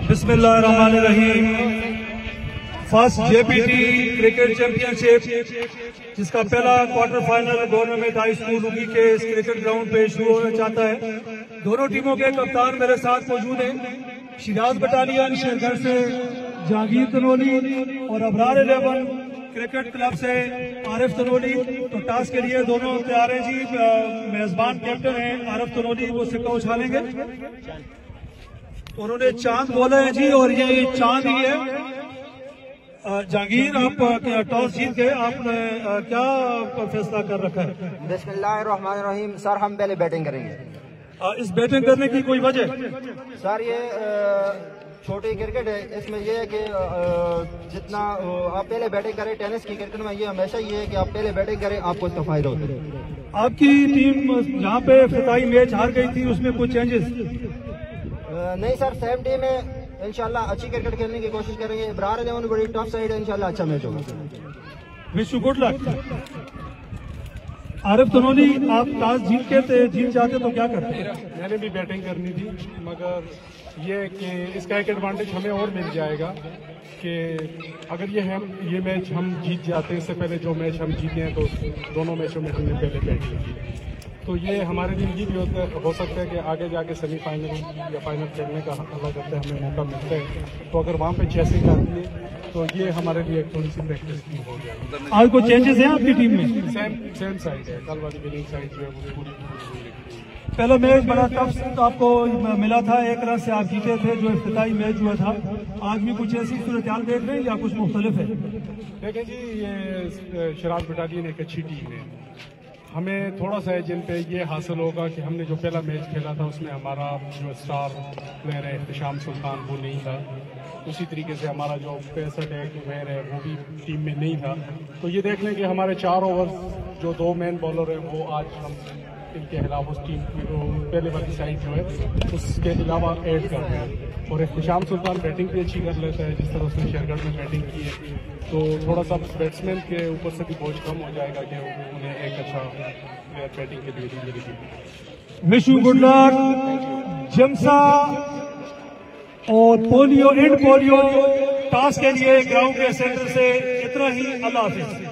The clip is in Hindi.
बिस्मिल्लाहिर्रहमानिर्रहीम। फर्स्ट जेपीटी क्रिकेट चैंपियनशिप जिसका पहला quarter final government high school Rugi के इस क्रिकेट ग्राउंड पे शुरू होना चाहता है। दोनों टीमों के कप्तान मेरे साथ मौजूद हैं। शिराज बटालियन शेरगढ़ से जहांगीर तनोली और अबरार 11 क्रिकेट क्लब से आरिफ तनोली। तो टॉस के लिए दोनों तैयार हैं जी। मेजबान कैप्टन हैं आरिफ तनोली, वो सिक्का उछालेंगे। उन्होंने चांद बोला है जी और ये चांद ही है। जहांगीर, आप टॉस जीत गए, आपने क्या फैसला कर रखा है? बिस्मिल्लाहिर्रहमानिर्रहीम। सर, हम पहले बैटिंग करेंगे। इस बैटिंग करने की कोई वजह? सर, ये छोटी क्रिकेट है, इसमें यह है कि जितना आप पहले बैटिंग करें, टेनिस की क्रिकेट में ये हमेशा ये है कि आप पहले बैटिंग करें, आपको इसका फायदा होता है। आपकी टीम जहाँ पे इफ्तिताई मैच हार गई थी उसमें कुछ चेंजेस? नहीं सर, सेम टीम है। इंशाल्लाह अच्छी क्रिकेट खेलने की कोशिश करेंगे। अबरार 11 बड़ी टफ साइड है, इंशाल्लाह अच्छा मैच होगा। Wish you good luck. Arif Tanoli, आप टॉस जीत जाते तो क्या करते? मैंने भी बैटिंग करनी थी, मगर ये कि इसका एक एडवांटेज हमें और मिल जाएगा कि अगर ये मैच हम जीत जाते हैं, इससे पहले जो मैच हम जीते हैं तो दोनों मैचों में हमने पहले बैटिंग की, तो ये हमारे लिए ये भी हो सकता है कि आगे जाके सेमीफाइनल या फाइनल खेलने का अल्लाह करता है हमें मौका मिलता है। तो अगर वहाँ पे चेसिंग आती है तो ये हमारे लिए एक थोड़ी सी प्रैक्टिस की हो जाएगी। आज कोई चेंजेस हैं आपकी टीम में? सेम साइड है, कल वाली विनिंग साइड जो है वो पूरी। पहला मैच बड़ा टफ आपको मिला था, 1 रन से आप जीते थे जो इफ्तिताई मैच हुआ था। आज भी कुछ ऐसी सूरत देख रहे हैं या कुछ मुख्तलिफ है? देखें जी, ये शिराज बटालियन एक अच्छी टीम है। हमें थोड़ा सा जिन पे ये हासिल होगा कि हमने जो पहला मैच खेला था उसमें हमारा जो स्टार प्लेयर है इख्तिशाम सुल्तान वो नहीं था। उसी तरीके से हमारा जो 65 प्लेयर है वो भी टीम में नहीं था। तो ये देख लें कि हमारे 4 ओवर जो 2 मेन बॉलर हैं वो आज हम इनके अलावा उस टीम की जो पहले वाली साइड जो है उसके अलावा ऐड कर रहे हैं। और इख्तिशाम सुल्तान बैटिंग भी अच्छी कर लेता है, जिस तरह उसने शेरगढ़ में बैटिंग की है, तो थोड़ा सा बैट्समैन के ऊपर से भी बोझ कम हो जाएगा कि उन्हें एक अच्छा प्लेयर बैटिंग के लिए भी मिलेगी। Wish you good luck. जमसा और पोलियो एंड पोलियो टॉस के लिए ग्राउंड के सेंटर से इतना ही। अल्लाह हाफिज।